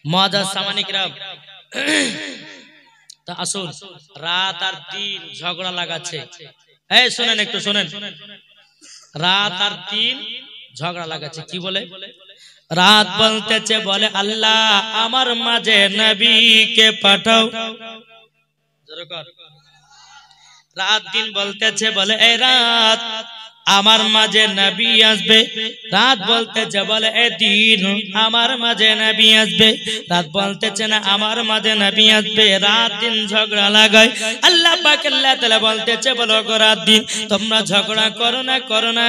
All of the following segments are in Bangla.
মুআজ্জাজ সামানি কিরাম, তা আসুন রাত আর দিন ঝগড়া লাগাচ্ছে। এই শুনেন, একটু শুনেন, রাত আর দিন ঝগড়া লাগাচ্ছে। কি বলে? রাত বলতেছে, বলে আল্লাহ আমার মাঝে নবীকে পাঠাও। রাত দিন বলতেছে, বলে এই রাত আমার মাঝে নবী আসবে। রাত বলতেছে, বলে এ দিন আমার মাঝে নবী আসবে। রাত বলতেছে না আমার মাঝে নবী আসবে। রাত দিন ঝগড়া লাগায়। আল্লাহ পাক আল্লাহ তাআলা বলতেছে, বলো গো রাত দিন তোমরা ঝগড়া করো না, করো না।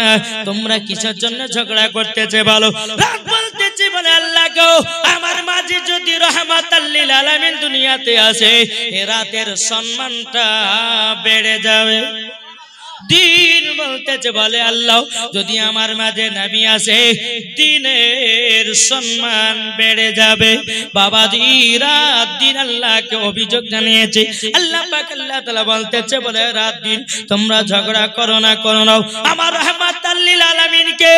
তোমরা কিসের জন্য ঝগড়া করতেছে বলো? রাত বলতেছে, বলে আল্লাহ গো আমার মাঝে যদি রাহমাতাল লিল আলামিন দুনিয়াতে আসে, এ রাতের সম্মানটা বেড়ে যাবে। দিন বলতেছে, বলে আল্লাহ যদি আমার মাঝে নবী আসে দিনের সম্মান বেড়ে যাবে। বাবাজি রাত দিন আল্লাহকে অভিযোগ জানিয়েছে। আল্লাহ পাক আল্লাহ তাআলা বলতেছে, বলে রাত দিন তোমরা ঝগড়া করো না, করো না। আমার রাহমাতাল লিল আলামিনকে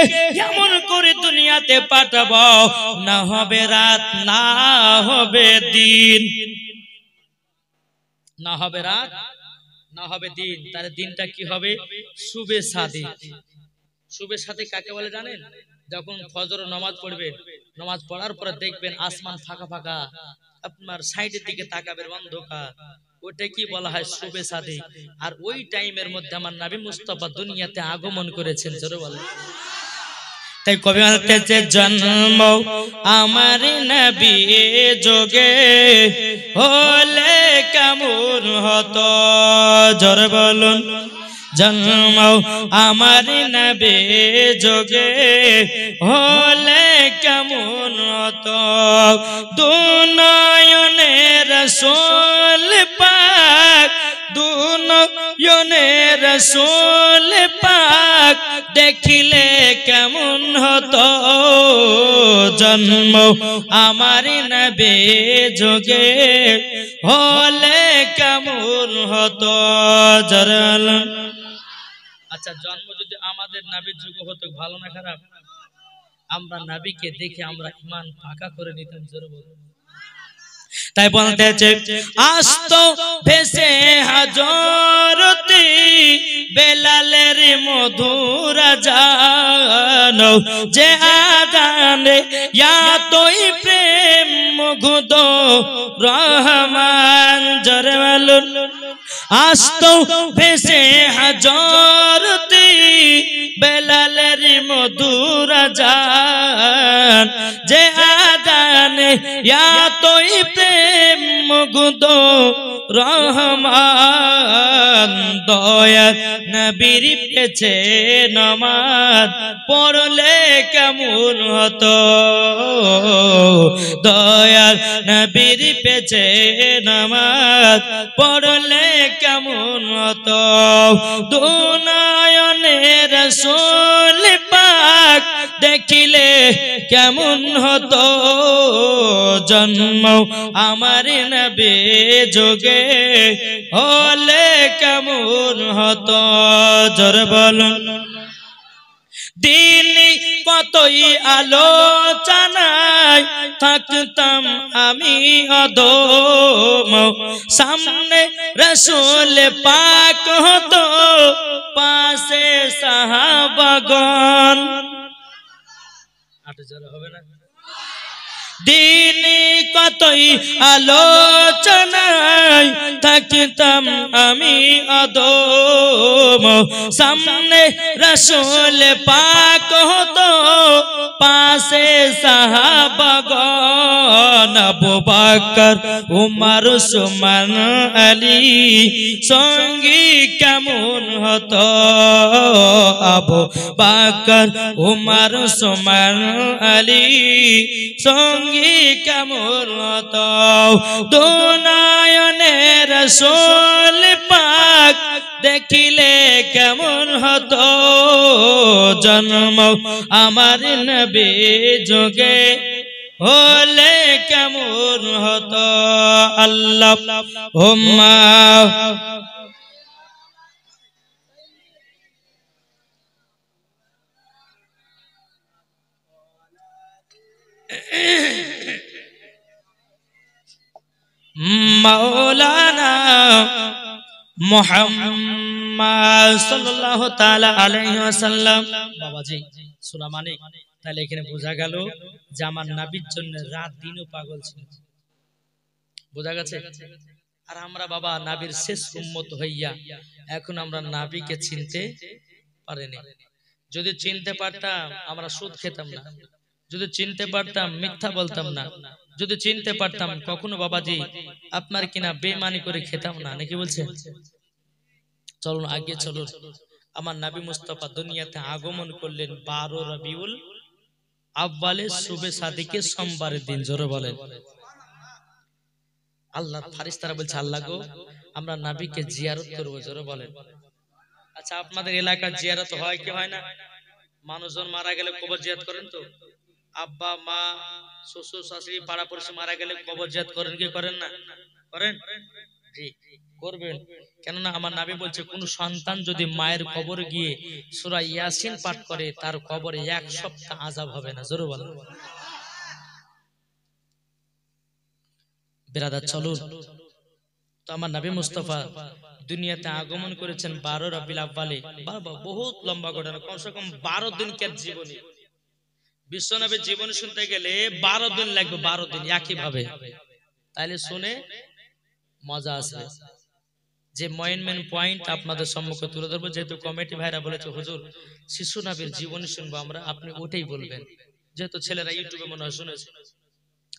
এমন করে দুনিয়াতে পাঠাবো, না হবে রাত না হবে দিন, না হবে রাত না হবে দিন। তাহলে দিনটা কি হবে? শুবে সাদিক। শুবে সাদিক কাকে বলে জানেন? যখন ফজর নামাজ পড়বেন, নামাজ পড়ার পরে দেখবেন আসমান ফাঁকা ফাঁকা, আপনার সাইডের দিকে তাকাবেন অন্ধকার, ওটা কি বলা হয়? শুবে সাদিক। আর ওই টাইমের মধ্যে আমার নবী মুস্তাফা দুনিয়াতে আগমন করেছেন। জোরে বলেন। তাই কবি বলতেছে, জন্ম আমার নবী যোগে হলে কেমন হতো। জোরে বলুন। জন্ম আমার নবী যোগে হলে কেমন হতো। দুনয়নের রাসূল পাক, দুনয়নের রাসূল পাক দেখিলে কেমন হতো। জন্ম আমার নবী যোগে হলে কেমন হতো। জরল। আচ্ছা, জন্ম যদি আমাদের নবীর যুগে হতো, ভালো না খারাপ? আমরা নবীকে দেখে আমরা ঈমান পাকা করে নিতাম। জোরে বলুন। তাই বলতেছে, আসতো ভেসে হাজরতি বেলালের মধুর আযান, যে আযানে এতই প্রেম মুগ্ধ রহমান। জোরে বলুন। আসতো ভেসে হাজরতি বেলালের মধুর আযান, যে আযানে এতই প্রেম মুগ্ধ রহমান। দয়ার নবীর পেছে নামাজ পড়লে কেমন হতো। দয়ার নবীর পেছে নামাজ পড়লে কেমন হতো। দুনয়নের রাসূল পাক দেখিলে কেমন হতো। জন্ম আমার নবী যোগে হলে কেমন হতো। জোরে বলুন। দিন কতই আলোচনায় থাকতাম আমি অদম, সামনে রাসূল পাক হতো পাশে সাহাবাগণ। হবে না? দিন কতই আলোচনায় থাকতাম আমি অদম, সামনে রাসূল পাক হতো পাশে সাহাবাগণ। আবু বকর উমর উসমান আলী সঙ্গী কেমন হতো। আবু বকর উমর উসমান আলী সঙ্গী কেমন হতো। দুনয়নের রাসূল পাক দেখিলে কেমন হতো। জন্ম আমার নবী যোগে হলে কেমন হতো। আল্লাহুম্মা মাওলানা মুহাম্মদ সাল্লাল্লাহু তাআলা আলাইহি ওয়াসাল্লাম। বাবাজি শোনা মানে তাহলে এখানে বোঝা গেল যে আমার নবীর জন্য রাত দিনও পাগল ছিল। বোঝা গেছে? আর আমরা বাবা নবীর শেষ উম্মত হইয়া এখন আমরা নবীকে চিনতে পারিনি। যদি চিনতে পারতাম আমরা সুদ খেতাম না, যদি চিনতে পারতাম মিথ্যা বলতাম না, যদি চিনতে পারতাম কখনো বাবাজি আপনার কিনা বেমানি করে খেতাম না। নাকি বলছে? চলুন আগে চলুন। আমার নবী মুস্তাফা দুনিয়াতে আগমন করলেন 12 রবিউল আউয়ালে শুবে সাদিকে সোমবারের দিন। জোরে বলেন। আল্লাহর ফেরেশতারা বলছে আল্লাহ গো আমরা নবীকে জিয়ারত করব। জোরে বলেন। আচ্ছা আপনাদের এলাকার জিয়ারত হয় কি হয় না? মানুষজন মারা গেলে কবর জিয়ারত করেন তো? আব্বা মা শ্বশুর শাশুড়ি পাড়া পড়শি মারা গেলে কবর জিয়ারত করেন কি করেন না? করেন? জি করবেন। কেননা আমার নবী বলছে কোন সন্তান যদি মায়ের কবরে গিয়ে সূরা ইয়াসিন পাঠ করে তার কবরে 1 সপ্তাহ আযাব হবে না। জোরে বলেন। বিরাদার চলুন তো আমার নবী মুস্তাফা দুনিয়াতে আগমন করেছেন 12 রবিউল আউয়ালে। বাবা বহুত লম্বা ঘটনা, কমসে কম 12 দিনকার জীবনী। বিশ্বনবীর জীবনী শুনতে গেলে 12 দিন লাগবে, 12 দিন একই ভাবে। তাইলে শুনে মজা আসবে। যে মেন পয়েন্ট আপনাদের সম্মুখে তুলে ধরবো, যেহেতু কমিটি ভাইরা বলেছে হুজুর শিশু নবীর জীবনী শুনবো আমরা, আপনি ওটাই বলবেন, যেহেতু ছেলেরা ইউটিউবে মনে হয় শুনেছে।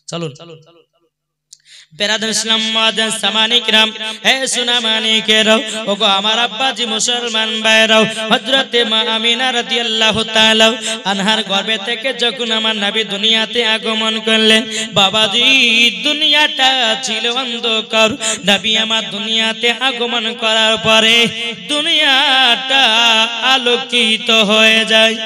চলুন বেরাদর ইসলাম মুআজ্জাজ সামানি কিরাম, হে সোনা মানিকেরাও, ওগো আমার আব্বাজি মুসলমান ভাইরাও, হযরতে মা আমিনা রাদিয়াল্লাহু তাআলা আনহার গর্ভে থেকে যখন আমার নবী দুনিয়াতে আগমন করলেন, বাবাজি দুনিয়াটা ছিল অন্ধকার। নবী আমার দুনিয়াতে আগমন করার পরে দুনিয়াটা আলোকিত হয়ে যায়।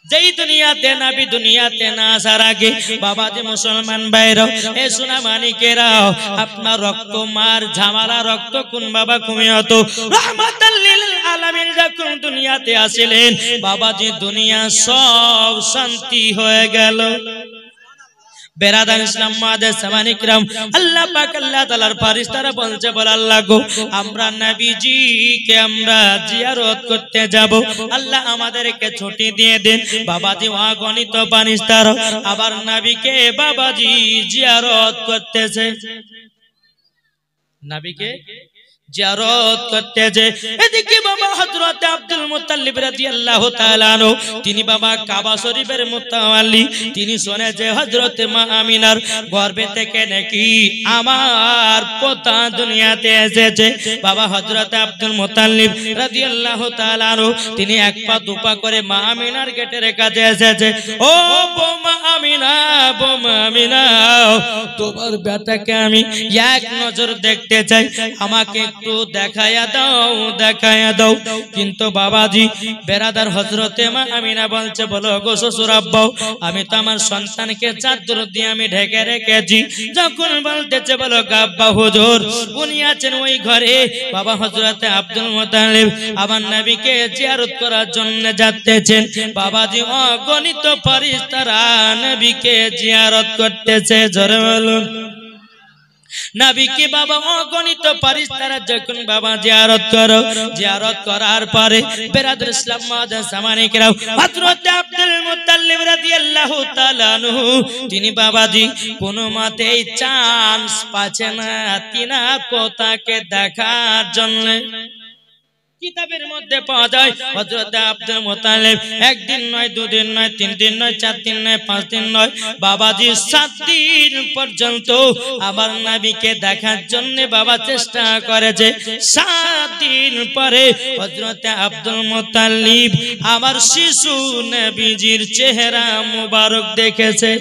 যেই দুনিয়াতে নবী দুনিয়াতে না আসার আগে বাবাজি মুসলমান ভাইরা, এ সোনা মানিকেরাও, আপনার রক্ত মার ঝামালা রক্ত কোন বাবা কমিয়ত রাহমাতাল লিল আলামিন যখন দুনিয়াতে আসিলেন, বাবাজি দুনিয়া সব শান্তি হয়ে গেল। বেরাদার ইসলাম মুআজ্জাজ সামানি কিরাম, আল্লাহ পাক আল্লাহ তাআলার ফেরেশতারা বলছে বল আল্লাহ গো আমরা নবীজিকে আমরা জিয়ারত করতে যাব, আল্লাহ আমাদেরকে ছুটি দিয়ে দেন। বাবাজি অগণিত ফেরেশতারা আবার নবীকে বাবাজি জিয়ারত করতেছে, নবীকে জিয়ারত করতেছে। এদিকে বাবা হযরত আব্দুল মুত্তালিব রাদিয়াল্লাহু তাআলা আনহু, তিনি বাবা কাবা শরীফের মুতাওয়াল্লি, তিনি শুনেছে হযরত মা আমিনার গর্ভে থেকে নাকি আমার পোতা দুনিয়াতে এসেছে। বাবা হযরত আব্দুল মুত্তালিব রাদিয়াল্লাহু তাআলা আনহু, তিনি এক পা দুপা করে মা আমিনার গেটের কাছে এসেছে। ও বোমা আমিনা, বোমা আমিনা, তোমার বেটাকে আমি এক নজর দেখতে চাই, আমাকে একটু দেখায়া দাও, দেখায়া দাও। কিন্তু বাবাজি বেরাদার হযরতে মা আমিনা বলছে বলো গো শ্বশুর আব্বা, আমি তো আমার সন্তানকে চাদর দিয়ে আমি ঢেকে রেখেছি। যখন বলতেছে বলো আব্বা হুজুর উনি আছেন ওই ঘরে, বাবা হযরতে আব্দুল মুত্তালিব আমার নবীকে জিয়ারত করার জন্য যাচ্ছেন। বাবাজি অগণিত ফেরেশতারা নবীকে জিয়ারত করতেছে। জোরে বলুন নবীকে বাবা অগণিত ফেরেশতারা যখন বাবা জিয়ারত করো, জিয়ারত করার পরে বেরাদর ইসলাম মুআজ্জাজ সামানি কিরাম, হযরত আব্দুল মুত্তালিব রাদিয়াল্লাহু তাআলা আনহু, তিনি বাবাজি কোনো মতেই চান্স পাচ্ছেন না তিনার পোতাকে দেখার জন্য। কিতাবের মধ্যে পাওয়া যায় হযরত আব্দুল মুত্তালিব একদিন নয়, দুদিন নয়, 3 দিন নয়, 4 দিন নয়, 5 দিন নয়, বাবাজি 7 দিন পর্যন্ত আমার নবীকে দেখার জন্য বাবা চেষ্টা করেছে। 7 দিন পরে হযরত আব্দুল মুত্তালিব আমার শিশু নবীজির চেহারা মুবারক দেখেছে।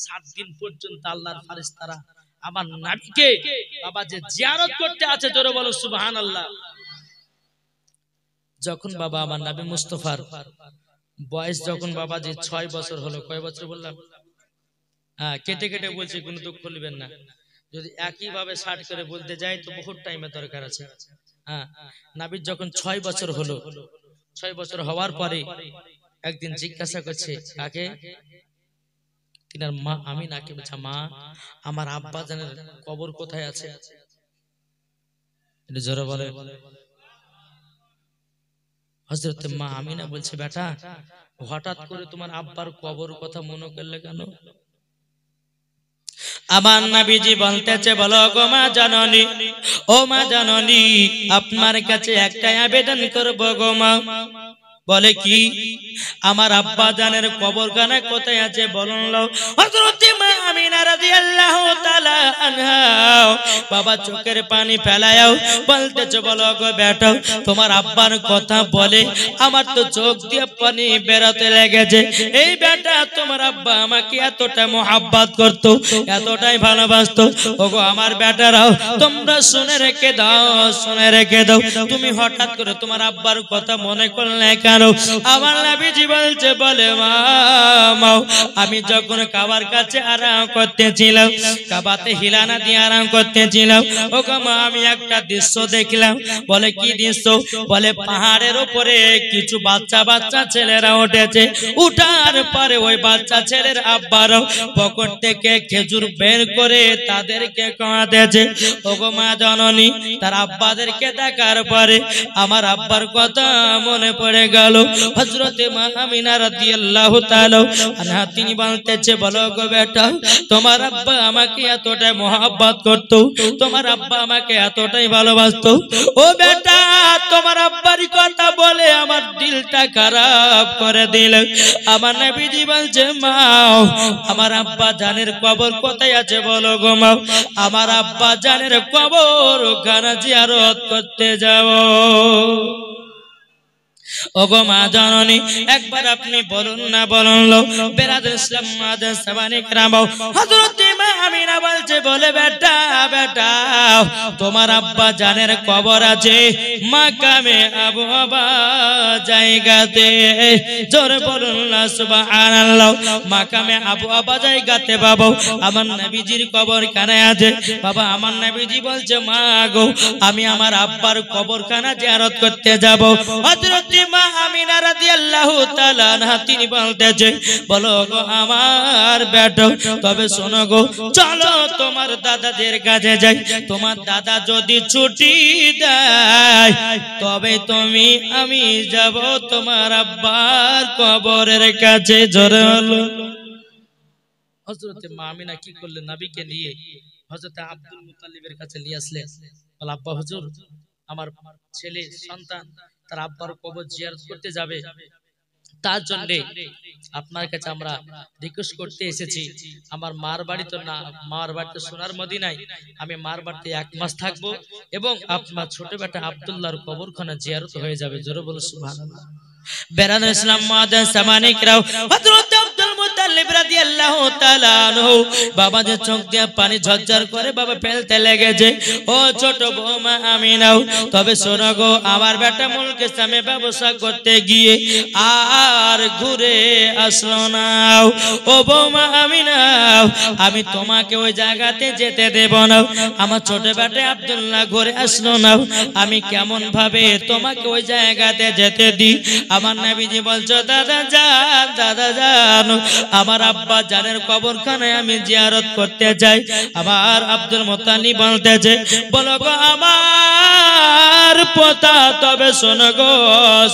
7 দিন পর্যন্ত আল্লাহর ফেরেশতারা আমার নবীকে বাবা যে জিয়ারত করতে আছে, জোরে বলো সুবহানাল্লাহ। যখন বাবা আমার নবী মুস্তাফার বয়স যখন বাবা যে 6 বছর হলো, কয় বছর বললাম? হ্যাঁ কেটে কেটে বলছি, কোনো দুঃখ নেবেন না। যদি একই ভাবে শার্ট করে বলতে যাই তো বহুত টাইমের দরকার আছে। হ্যাঁ নবীর যখন 6 বছর হলো, 6 বছর হওয়ার পরে একদিন জিজ্ঞাসা করছে কাকে? তিনার মা আমিনাকে বলছে, মা আমার আব্বা জানের কবর কোথায় আছে? এটা জোরে বলে। হযরত মা আমিনা বলছে, বেটা হঠাৎ করে তোমার আব্বার কবর কথা মনে করলে কেন? আমার নবীজি বলতেছে, বলো গো মা জননী, ও মা জননী, আপনার কাছে একটা আবেদন করব গো মা। বলে কি? আমার আব্বা জানের কবরখানা কোথায় আছে বলুন। হযরত মা আমিনা রাদিয়াল্লাহু তাআলা আনহা বাবা চোখের পানি ফেলায়ও বলতেছে, বলো গো বেটা, তোমার আব্বার কথা বলে আমার তো চোখ দিয়ে পানি বেরোতে লেগেছে। এই বেটা, তোমার আব্বা আমাকে এতটা মোহাব্বত করত, এতটাই ভালোবাসতো। ওগো আমার বেটারাও, তোমরা শুনে রেখে দাও, শুনে রেখে দাও, তুমি হঠাৎ করে তোমার আব্বার কথা মনে করলে কেন? আমার নবীজি বলছে, বলে মা, আমি যখন কাবার কাছে আরাম করতেছিলাম, কাবাতে হিলানা দিয়ে আরাম করতেছিলাম, ওগো মা আমি একটা দৃশ্য দেখলাম। বলে কি দৃশ্য? বলে পাহাড়ের উপরে কিছু বাচ্চা বাচ্চা ছেলেরা উঠেছে, উঠার পরে ওই বাচ্চা ছেলের আব্বারাও পকেট থেকে খেজুর বের করে তাদেরকে খাওয়াতেছে। ওগো মা জননী, তার আব্বাদেরকে দেখার পরে আমার আব্বার কথা মনে পড়ে গেল। হযরতে মা আমিনা রাদিয়াল্লাহু তাআলা আনহা তিনি বলতেছে, বলো গো বেটা, তোমার আব্বা আমাকে এতটাই মোহাব্বত করত, তোমার আব্বা আমাকে এতটাই ভালোবাসতো। ও বেটা, তোমার আব্বার কথা বলে আমার দিলটা খারাপ করে দিল। আমার নবীজি বলছে, মা আমার আব্বা জানের কবর কোথায় আছে বলো গো মা। আমার আব্বা জানের কবর ওখানে জিয়ারত করতে যাব। ওগো মা জননী, একবার আপনি বলুন না, বলুন লো বেরাদুল ইসলাম মাদার সাবানি کرام। হযরত মা আমিনা বলছে, বলে বেটা, বেটা তোমার আব্বা জানের কবর আছে মাকামে আবু আবা জায়গাতে। জোরে বলুন না সুবহানাল্লাহ। মাকামে আবু আবা জায়গাতে বাবা আমার নবীজির কবর খানা আছে। বাবা আমার নবীজি বলছে, মা গো আমি আমার আব্বার কবরখানা জিয়ারত করতে যাব। হযরত মা আমিনা রাদিয়াল্লাহু তাআলা আনহা তিনি বলতেছে, বলো গো আমার বেটা, তবে শোনো গো, চলো তোমার দাদাদের কাছে যাই। তোমার দাদা যদি ছুটি দেয় তবে তুমি আমি যাব তোমার আব্বার কবরের কাছে। জোরে হলো। হযরত মা আমিনা কি করলেন? নবীকে নিয়ে হযরত আব্দুল মুত্তালিবের কাছে নিয়ে আসলেন। বলে, আব্বা হুজুর, আমার ছেলে সন্তান তার আব্বার কবর জিয়ারত করতে যাবে, তার জন্য আপনার কাছে আমরা রিকোয়েস্ট করতে এসেছি। আমার মার বাড়ি তো না, মার বাড়ি তো সোনার মদিনায়, আমি মার বাড়িতে 1 মাস থাকবো এবং আপনার ছোট বেটা আব্দুল্লাহর কবরখানা জিয়ারত হয়ে যাবে। জোরে বলো সুবহানাল্লাহ। বেরাদুল ইসলাম মাদার সামানি کرام। হযরত আব্দুল মুত্তালিব রাদিয়াল্লাহু তাআলা আনহু বাবা যে চোখ দিয়ে পানি ঝরঝর করে বাবা ফেলতে লেগেছে। ও ছোট বৌমা আমিনাও, তবে শোনো গো, আমার বেটা মুলকে সামে ব্যবসা করতে গিয়ে আর ঘুরে আসলো না। ও বৌমা আমিনাও, আমি তোমাকে ওই জায়গাতে যেতে দেব না। আমার ছোট বেটা আব্দুল্লাহ ঘুরে আসলো না, আমি কেমন ভাবে তোমাকে ওই জায়গাতে যেতে দিই? আমার নবীজি বলছো, দাদা যান, দাদা যান, আমার আব্বা জানের কবরখানায় আমি জিয়ারত করতে যাই। আমার আব্দুল মুত্তালিব বলতেছে, বলো গো আমার পোতা, তবে শোনো গো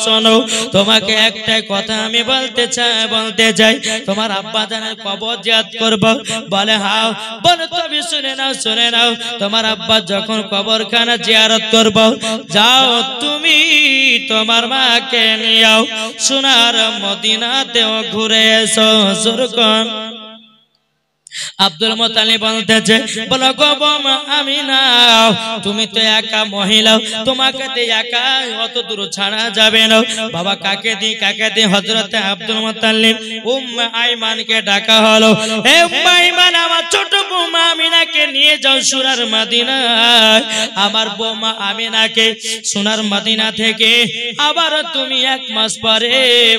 শোনো, তোমাকে একটাই কথা আমি বলতে চাই, তোমার আব্বা জানের কবর জিয়ারত করব। বলে হাও। বলে তবে শুনে নাও, শুনে নাও, তোমার আব্বা যখন কবরখানা জিয়ারত করব, যাও তুমি তোমার মাকে নিয়ে সোনার মদিনাতেও ঘুরে এসো। সুরকন আব্দুল মুত্তালিব বলতেছে, বলো গো বৌমা আমিনা, তুমি তো একা মহিলা, তোমাকে তো একা অত দূর ছাড়া যাবে না। বাবা কাকে দি, কাকে দি? হযরত আব্দুল মুত্তালিব উম্মে আইমানকে ডাকা হলো। হে উম্মে আইমান, আমার ছোট বৌমা আমিনাকে নিয়ে যাও সোনার মদিনায়। আমার বৌমা আমিনাকে সোনার মদিনা থেকে আবার তুমি 1 মাস পরে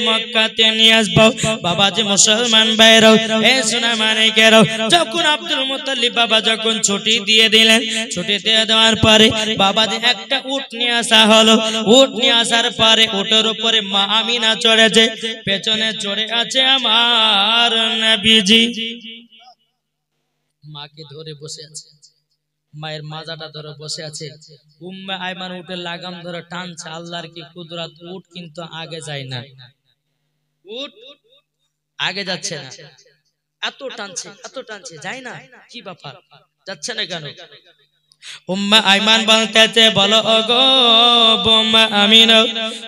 মক্কাতে নিয়ে আসবো। বাবা যে মুসলমান ভাইরাও, হে সোনা মানিকেরাও, যখন আব্দুল মুত্তালিব বাবা যখন ছুটি দিয়ে দিলেন, ছুটি দিয়ে দেওয়ার পরে বাবা যে একটা উট নিয়ে আসা হলো। উট নিয়ে আসার পরে উটের উপরে মা আমিনা চড়েছে, পেছনে চড়ে আছে আমার নবীজি। মাকে ধরে বসে আছে, মায়ের মাজাটা ধরে বসে আছে। উম্মে আইমান উটের লাগাম ধরে টানছে, আল্লাহর কি কুদরত, উট কিন্তু আগে যায় না, উট আগে যাচ্ছে না, এত টানছে যায় না, কি ব্যাপার যাচ্ছে না কেন? উম্মে আইমান বলতেছে, বলো ওগো বোম্মা আমিনা,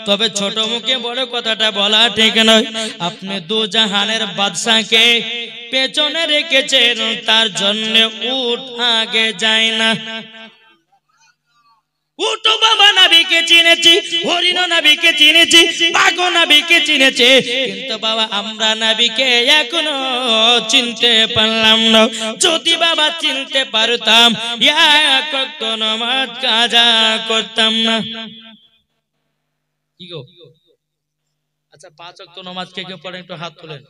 তবে ছোট মুখে বড় কথাটা বলা ঠিক নয়। আপনি দু জাহানের বাদশাকে পেছনে রেখেছেন, তার জন্য উট আগে যায় না। উটো বাবা নবীকে চিনেছি, হরিণ নবীকে চিনেছি, বাঘ নবীকে চিনেছি, কিন্তু বাবা আমরা নবীকে এখনো চিনতে পারলাম না। যদি বাবা চিনতে পারতাম, এক ওয়াক্ত নামাজ কাজা করতাম না। কি গো? আচ্ছা 5 ওয়াক্ত নামাজ কে কে পড়েন একটু হাত তোলেন।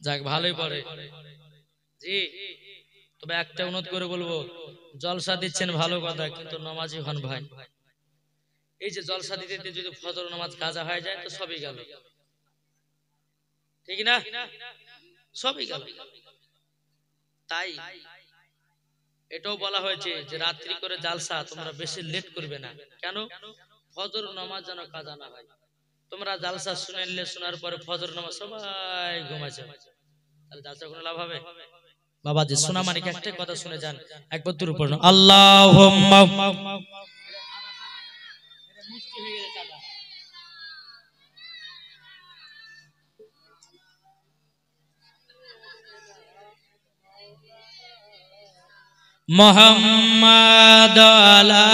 যাক ভালোই পড়ে জি। তবে একটা অনুরোধ করে বলবো, জলসা দিচ্ছেন ভালো কথা, কিন্তু নামাজি হন ভাই। এই যে জলসা দিতে দিতে যদি ফজর নামাজ কাজা হয়ে যায় তো সবই গেল, ঠিক না? সবই গেল। তাই এটাও বলা হয়েছে যে রাত্রি করে জালসা তোমরা বেশি লেট করবে না। কেন? ফজর নামাজ যেন কাজা না হয়। তোমরা জালসা শুনে নিলে, শোনার পরে ফজর নামাজ সবাই ঘুমাচ্ছে, তাহলে জালসা কোনো লাভ হবে? বাবাজি শোনা মানে একটা কথা শুনে যান, একবার দূর পড়ুন আল্লাহুম্মা মুহাম্মাদ আলা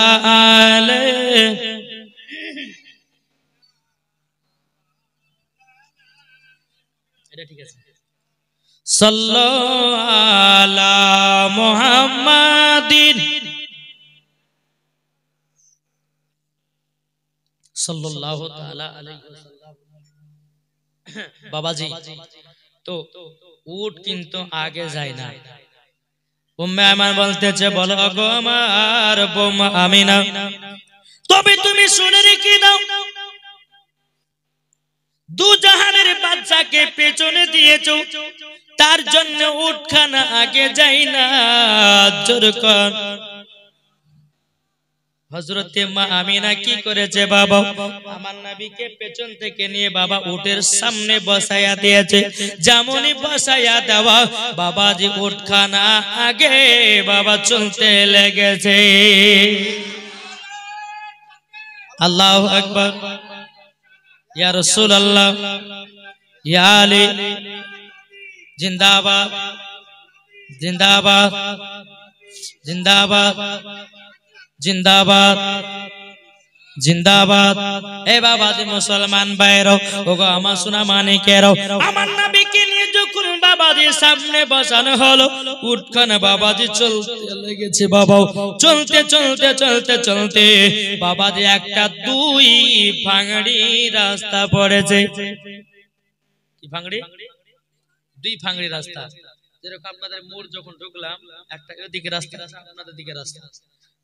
আলে এটা ঠিক আছে, সাল্লাল্লাহু আলা মুহাম্মাদিন সাল্লাল্লাহু তাআলা আলাইহি ওয়াসাল্লাম। বাবাজি তো উট কিন্তু আগে যায় না। উম্মে আইমান বলতেছে, বলো গো আমার বোমা আমিনা, তবে তুমি শুনে রেখে দাও, দু জাহানের বাদশাকে পেছনে দিয়েছো, তার জন্য উটখানা আগে যায় না। জোর কর। হযরতে মা আমিনা কি করেছে বাবা, আমার নবীকে পেছন থেকে নিয়ে বাবা উটের সামনে বসায়া দিয়েছে। যেমনই বসায়া দেওয়া বাবাজি উটখানা আগে বাবা চলতে লেগেছে। আল্লাহু আকবার, ইয়া রাসূলুল্লাহ, ইয়া আলী, জিন্দাবাদ জিন্দাবাদ জিন্দাবাদ জিন্দাবাদ জিন্দাবাদ। এ বাবাজি মুসলমান ভাইরা, ওগো আমার সোনা মানিকেরা, আমার নবীকে নিয়ে যখন বাবাজি সামনে বসানো হলো, উটখানা বাবাজি চলতে লেগেছে। বাবা চলতে চলতে চলতে চলতে বাবাজি একটা দুই ভাঙড়ি রাস্তা পড়েছে। কি ভাঙড়ি? দুই ভাঙড়ি রাস্তা। যেরকম আপনাদের মোড় যখন ঢুকলাম, একটা ওদিকে রাস্তা, আপনাদের দিকে রাস্তা,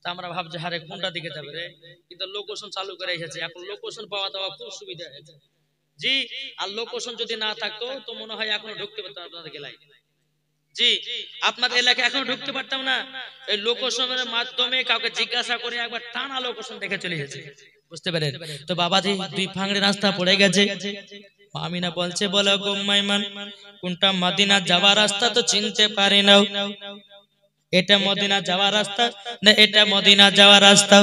আমরা ভাবছি হারে কোনটা দিকে যাবে রে, কিন্তু লোকেশন চালু করে এসেছে। এখন লোকেশন পাওয়া দেওয়া খুব সুবিধা হয়েছে জি। আর লোকেশন যদি না থাকতো তো মনে হয় এখনো ঢুকতে পারতাম আপনাদের এলাকায় জি। আপনাদের এলাকায় এখনো ঢুকতে পারতাম না। এই লোকেশনের মাধ্যমে কাউকে জিজ্ঞাসা করে একবার টানা লোকেশন দেখে চলে গেছে, বুঝতে পারেন তো। বাবাজি দুই ভাঙড়ি রাস্তা পড়ে গেছে। আমিনা বলছে, বলো গো মাইমান, কোনটা মদিনা যাওয়ার রাস্তা তো চিনতে পারি না। এটা মদিনা যাওয়ার রাস্তা না এটা মদিনা যাওয়ার রাস্তা?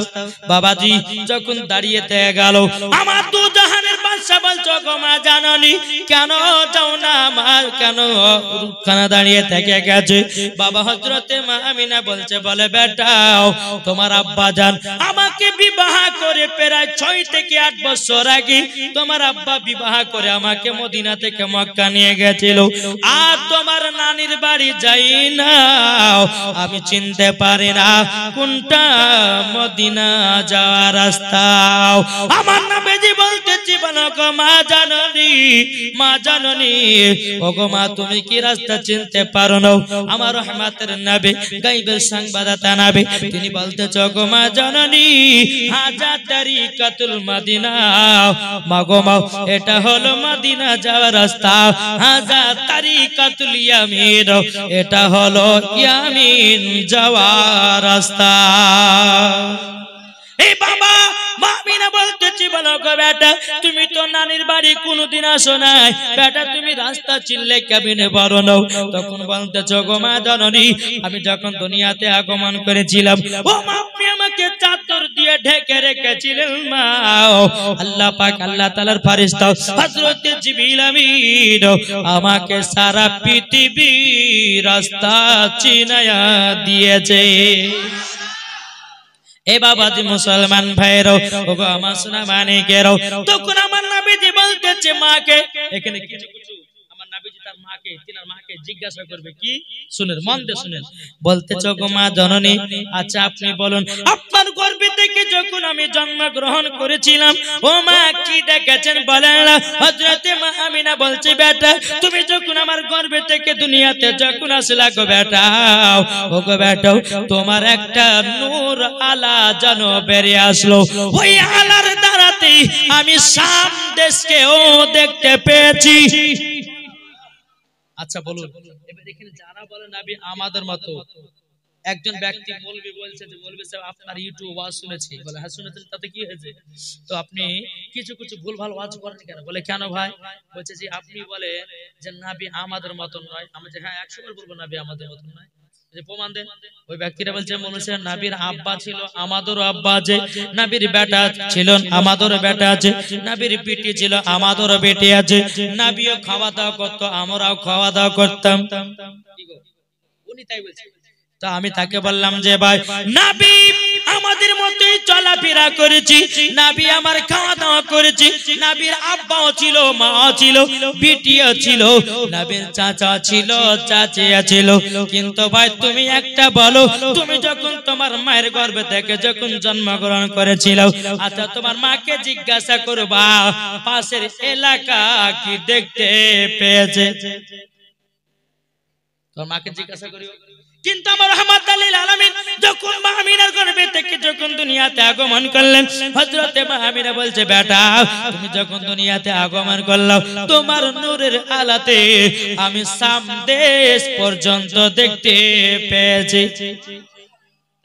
বাবাজি যখন দাঁড়িয়ে থেকে গেল, আমার দু জাহানের বাদশা বলছো গো মা জাননি কেন যাও না, আমার কেন রুখানা দাঁড়িয়ে থেকে গেছে? বাবা হযরতে মা আমিনা বলছে, বলে বেটাও তোমার আব্বা জান আমাকে বিবাহ করে প্রায় 6 থেকে 8 বছর আগে তোমার আব্বা বিবাহ করে আমাকে মদিনা থেকে মক্কা নিয়ে গেছিল। আর তোমার নানির বাড়ি যাই না, আমি চিনতে পারি না কোনটা মদিনা যাওয়ার রাস্তা। আমার নবীজি বলতেছি, বলো গো মা জাননী, মা জাননী, ওগো মা তুমি কি রাস্তা চিনতে পারো না? আমার রহমতের নবী, গায়বের সংবাদদাতা নবী, তিনি বলতেছে, ওগো মা জাননী, হাজা তারিকাতুল মদিনা, মাগো মা এটা হলো মদিনা যাওয়ার রাস্তা। হাজা তারিকাতুল ইয়ামিন, এটা হলো ইয়ামিন যাওয়ার রাস্তা। এই বাবা মামিনা বলতেছি, বলো গো বেটা তুমি তো নানির বাড়ি কোনদিন আসো নাই, বেটা তুমি রাস্তা চিনলে কেমনে পারো না? তখন বলতেছো, গো মা জননী, আমি যখন দুনিয়াতে আগমন করেছিলাম, ও মা আপনি আমাকে চাদর দিয়ে ঢেকে রেখেছিলেন মা। আল্লাহ পাক, আল্লাহ তাআলার ফেরেশতা হযরত জিবরিল আমিন আমাকে সারা পৃথিবী রাস্তা চিনায়া দিয়েছে। এ বাবাজি মুসলমান ভাইরাও, ওগো আমার সোনা মানিকেরাও, তখন আমার নবীজি বলতেছে মাকে, এখানে কিছু কিছু আমার নবীজি তার মাকে, তিনার মাকে জিজ্ঞাসা করবে, কি শুনেন, মন দিয়ে শুনেন। বলতেছে, গো মা জননী, আচ্ছা আপনি বলুন, আপনার গর্ভে থেকে যখন আমি জন্মগ্রহণ করেছিলাম, ও মা কি দেখেছেন বলেন না? হযরতে মা আমিনা বলছে, বেটা তুমি যখন আমার গর্ভে থেকে দুনিয়াতে যখন আসলা গো বেটা, ও গো বেটা তোমার একটা নূর আলা যেন বেরিয়ে আসলো, ওই আলার দ্বারাতেই আমি শাম দেশকে ও দেখতে পেয়েছি। আচ্ছা বলুন, এবার এখানে যারা বলে নবী আমাদের মতো, একজন ব্যক্তি বলবি বলছে যে বলবি স্যার আপনার ইউটিউব ওয়াজ শুনেছি, বলে হ্যাঁ শুনেছেন, তাতে কি হয়েছে? তো আপনি কিছু কিছু ভুলভাল ওয়াজ করেন কেন? বলে কেন ভাই? বলছে যে আপনি বলে যে নবী আমাদের মতন নয়। আমি যে হ্যাঁ 100 বার বলবো নবী আমাদের মতন নয়, যে প্রমাণ দেন। ওই ব্যক্তিরা বলছে মনুষ্য নবীর আব্বা ছিল, আমাদেরও আব্বা আছে, নবীর বেটা ছিল, আমাদেরও বেটা আছে, নবীর বেটি ছিল, আমাদেরও বেটি আছে, নবীও খাওয়া দাওয়া করতো, আমরাও খাওয়া দাওয়া করতাম। উনি তাই বলছে। তো আমি তাকে বললাম যে ভাই নবী আমাদের মতোই চলাফেরা করেছি, নবী আমার খাওয়া দাওয়া করেছি, নবীর আব্বাও ছিল, মাও ছিল, বিটিও ছিল, নবীর চাচা ছিল, চাচিয়া ছিল। কিন্তু ভাই তুমি একটা বলো, তুমি যখন তোমার মায়ের গর্ভে থেকে যখন জন্মগ্রহণ করেছিল, আচ্ছা তোমার মাকে জিজ্ঞাসা করবা পাশের এলাকা কি দেখতে পেয়েছে? তোমার মাকে জিজ্ঞাসা করিও। কিন্তু আমার রাহমাতুল লিল আলামিন যখন মা আমিনার গর্ভে থেকে যখন দুনিয়াতে আগমন করলেন, হযরতে মা আমিনা বলছে, বেটা তুমি যখন দুনিয়াতে আগমন করলে তোমার নূরের আলোতে আমি শাম দেশ পর্যন্ত দেখতে পেয়েছি।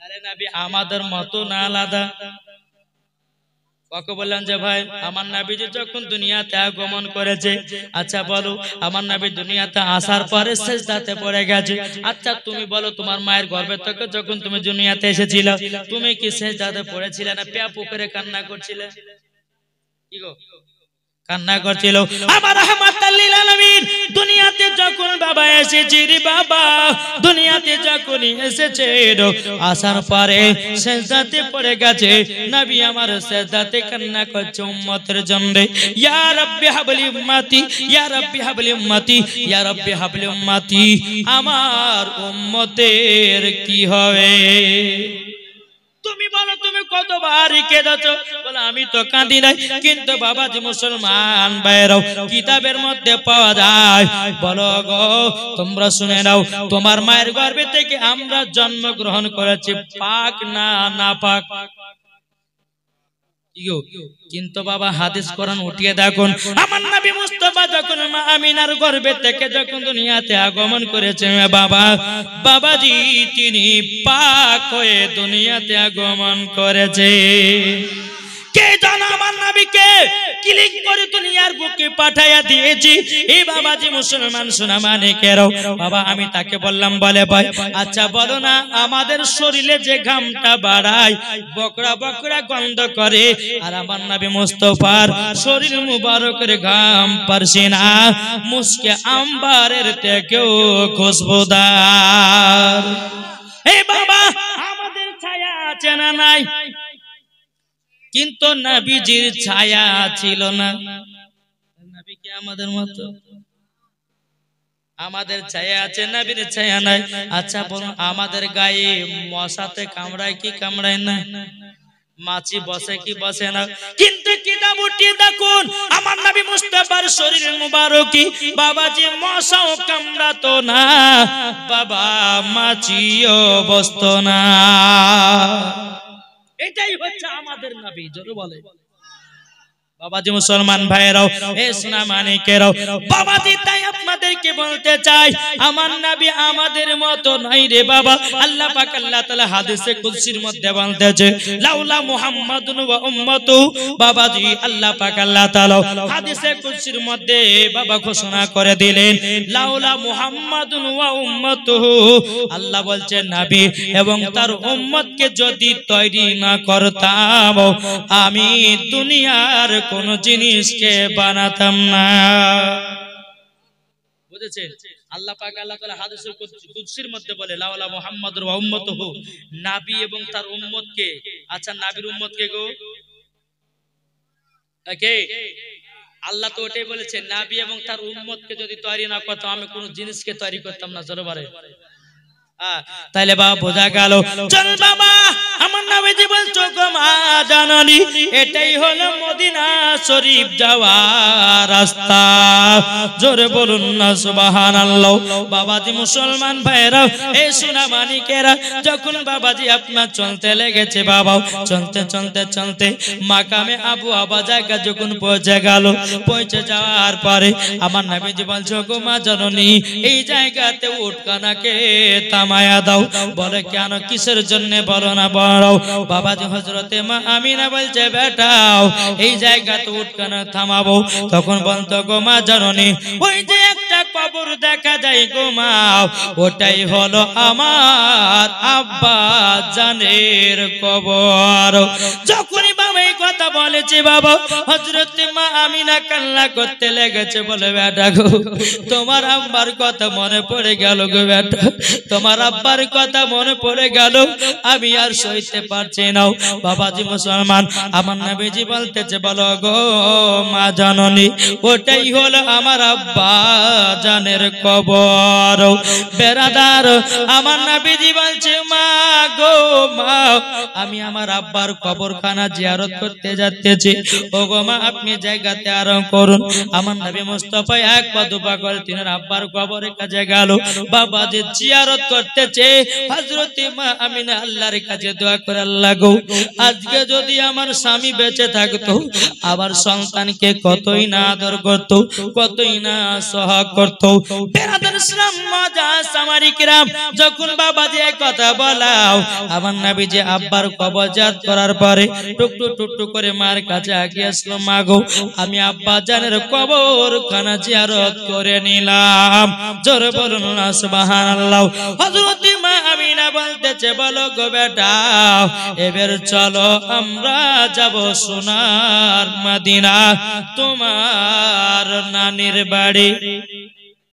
আরে নবী আমাদের মতো না, আলাদা। কাকে বললেন যে ভাই আমার নবীজি যখন দুনিয়াতে আগমন করেছে, আচ্ছা বলো আমার নবী দুনিয়াতে আসার পরে সিজদাতে পড়ে গেছে, আচ্ছা তুমি বলো তোমার মায়ের গর্ভে থেকে যখন তুমি দুনিয়াতে এসেছিলে তুমি কি সিজদাতে পড়েছিলে না পেয়া পুকুরে কান্না করছিলে? কি গো কান্না করছিল? আমার রাহমাতুল লিল আলামিন দুনিয়াতে যখন বাবা এসেছে রে বাবা, দুনিয়াতে যখন এসেছে আসার পরে সিজদাতে পড়ে গেছে, নবী আমার সিজদাতে কান্না করছে উম্মতের জন্য, ইয়া রাব্বি হাবলি উম্মতি, ইয়া রাব্বি হাবলি উম্মতি, ইয়া রাব্বি হাবলি উম্মতি, আমার উম্মতের কি হবে? তুমি বলো তুমি কতবার কেঁদেছো? বলে আমি তো কাঁদি নাই, কিন্তু বাবাজি মুসলমান ভাইরাও কিতাবের মধ্যে পাওয়া যায়, বলো গো তোমরা শুনে নাও, তোমার মায়ের গর্ভে থেকে আমরা জন্মগ্রহণ করেছি, পাক না নাপাক? কিন্তু বাবা হাদিস কোরআন উঠিয়ে দেখুন, আমার নবী মুস্তাফা যখন মা আমিনার গর্ভে থেকে যখন দুনিয়াতে আগমন করেছেন বাবা, বাবাজি তিনি পাক হয়ে দুনিয়াতে আগমন করেছে। কে জানো আমার নবীকে ক্লিক করে দুনিয়ার বুকে পাঠাইয়া দিয়েছি। এই বাবাজি মুসলমান সোনা মানিকেরাও, বাবা আমি তাকে বললাম, বলে ভাই আচ্ছা বলো না আমাদের শরীরে যে ঘামটা বাড়ায় বকরা বকরা গন্ধ করে, আর আমার নবী মুস্তাফার শরীর মুবারকের ঘাম পারছে না মুস্কে আম্বারের থেকেও খুশবুদার। এই বাবা আমাদের ছায়া আছে না নাই? কিন্তু নবীজির ছায়া ছিল না। নবী কি আমাদের মতো? আমাদের ছায়া আছে, নবীর ছায়া নাই। আচ্ছা বলুন, আমাদের গায়ে মশাতে কামড়ায় কি কামড়ায় না? মাছি বসে কি বসে না? কিন্তু কিতাব উঠিয়ে দেখুন, আমার নবী মুস্তাফার শরীর মুবারকি বাবাজি মশাও কামড়াতো না, বাবা মাছিও বসতো না। এটাই হচ্ছে আমাদের নবী। জোরে বলে বাবাজি। মুসলমান ভাইরাও, এ সোনা মানিকেরাও, বাবাজি তাই আপনাদেরকে বলতে চাই, আমার নবী আমাদের মতো নাই রে বাবা। আল্লাহ পাক আল্লাহ তাআলা হাদিসে কুদসির মধ্যে বলতেছে, লাউলা মুহাম্মাদুন ওয়া উম্মতু। বাবাজি আল্লাহ পাক আল্লাহ তাআলা হাদিসে কুদসির মধ্যে বাবা ঘোষণা করে দিলেন, লাউলা মুহাম্মাদুন ওয়া উম্মতুহু। আল্লাহ বলছেন নবী এবং তার উম্মতকে যদি তৈরি না করতাম, আমি দুনিয়ার কোন জিনিসকে বানাতাম না। বুঝেছেন? আল্লাহ পাক আল্লাহ তাআলা হাদিসুল কুদসির মধ্যে বলে, লাওলা মুহাম্মাদুর ওয়া উম্মতুহু, নবী এবং তার উম্মতকে। আচ্ছা নবীর উম্মতকে গো কে? আল্লাহ তো ওটাই বলেছে, নবী এবং তার উম্মতকে যদি তৈরি না করতাম, আমি কোন জিনিসকে তৈরি করতাম না। জোরে বলে। তাইলে বাবা বোঝা গেল, চল বাবা আমার নবীজি বলছো গো মা জাননী, এটাই হলো মদিনা শরীফ যাওয়ার রাস্তা। জোরে বলুন না সুবহানাল্লাহ। বাবাজি মুসলমান ভাইরা, এই সোনা মানিকেরা, যখন বাবাজি আপনার চলতে লেগেছে বাবা, চলতে চলতে চলতে মাকামে আবু আবা জায়গা যখন পৌঁছে গেল, পৌঁছে যাওয়ার পরে আমার নবীজি বলছো গো মা জাননী, এই জায়গাতে উটখানাকে থামায়া দাও। বলে কেন, কিসের জন্য বলো না বলো। বাবাজি হযরতে মা আমিনা বলছে, বেটাও এই জায়গাতে উটখানা থামাবো। তখন বলতো গো মা জাননী, ওই যে একটা কবর দেখা যায় গো মা, ওটাই হলো আমার আব্বা জানের কবর। যখনই বাবা এই কথা বলেছে বাবা, হযরতে মা আমিনা কান্না করতে লেগেছে। বলে বেটা গো, তোমার আব্বার কথা মনে পড়ে গেল গো বেটা, তোমার আব্বার কথা মনে পড়ে গেল, আমি আর সইতে পারছি না। বাবাজি মুসলমান, আমার নবীজি বলতেছে, বলো গো মা জাননী, ওটাই হলো আমার আব্বা জানের কবর। বেরাদার, আমার নবীজি বলছে, মা গো মা, আমি আমার আব্বার কবরখানা জিয়ারত করতে যাচ্তেছি। ও গো মা, আপনি জায়গাতে আরাম করুন। আমার নবী মুস্তাফা এক পা দুপা করে তিনার আব্বার কবরের কাছে গেল। বাবাজি জিয়ারত করতেছে। হযরতে মা আমিনা আল্লাহর কাছে দোয়া করে, আল্লাহ গো, আজকে যদি আমার স্বামী বেঁচে থাকতো, আমার সন্তানকে কতই না আদর করতো, কতই না সোহাগ করতো। বেরাদার ইসলাম মজা সামারি কিরাম, যখন বাবাজি এই কথা বলাও, আমার নবী যে আব্বার কবর জিয়ারত করার পরে টুকটু টুকটু করে মার কাছে আগিয়ে আসলো, মা গো, আমি আব্বা জানের কবরখানা জিয়ারত করে নিলাম। জোরে বলুন না সুবহানাল্লাহ। হযরতে মা আমিনা বলতেছে, বলো গো বেটা, এবার চলো আমরা যাব সোনার মদিনা, তোমার নানির বাড়ি।